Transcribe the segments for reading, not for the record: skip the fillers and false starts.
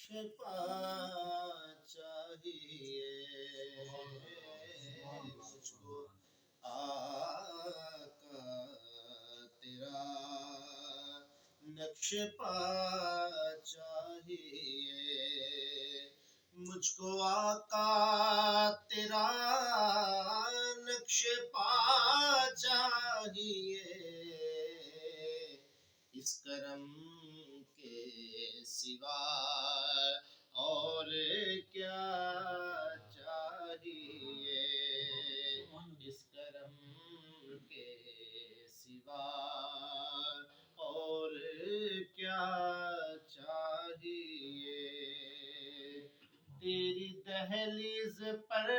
پا چاہیے مجھ کو آقا تیرا نقش پا چاہیے مجھ کو آقا تیرا نقش پا چاہیے اس کرم کے سوا اور کیا چاہیے اس کرم کے سوا اور کیا چاہیے تیری دہلیز پر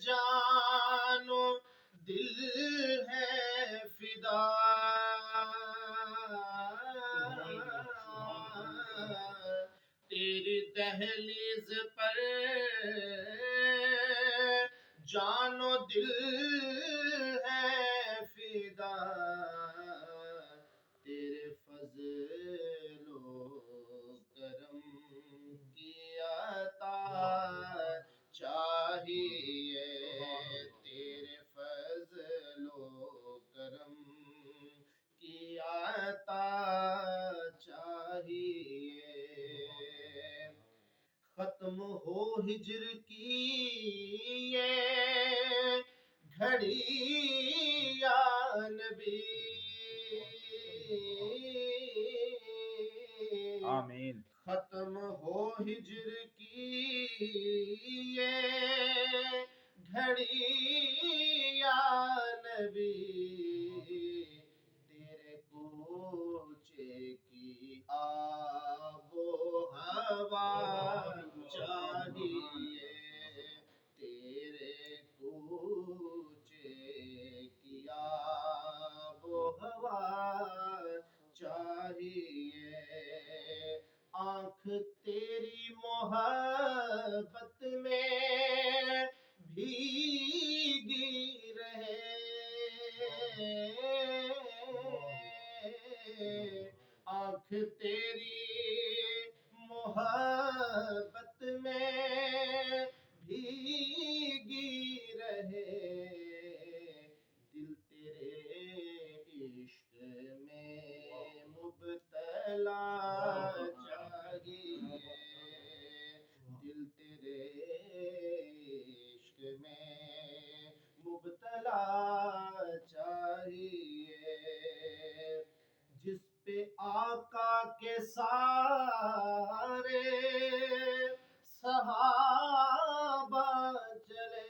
جان و دل ہے فدا تیری دہلیز پر جان و دل ہے فدا تیرے فضل و کرم کی عطا چاہیے تیرے فضل و کرم کی عطا چاہیے ختم ہو ہجر کی یہ گھڑی یا نبی آمین ختم ہو ہجر کی یہ گھڑی یا نبی تیرے کوچے کی آب و ہوا چاہیے تیرے کوچے کی آب و ہوا چاہیے آنکھ تیری محبت میں بھیگی رہے آنکھ تیری محبت میں بھیگی رہے دل تیرے عشق میں مبتلا چاہیے دل تیرے عشق میں مبتلا چاہیے جس پہ آقا کے سارے صحابہ چلے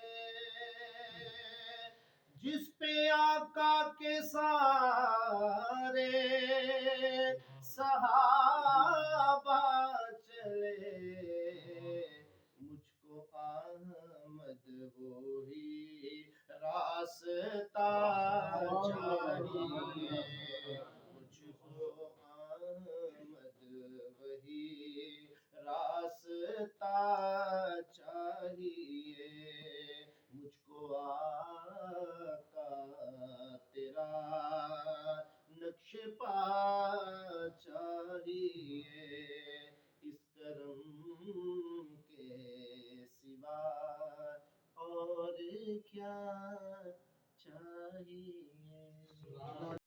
جس پہ آقا کے سارے صحابہ چلے مجھ کو احمد وہی راستہ چاہیے مجھ کو احمد وہی راستہ چاہیے مجھ کو آقا تیرا نقش پا چاہیے اس کرم کے سوا اور کیا چاہیے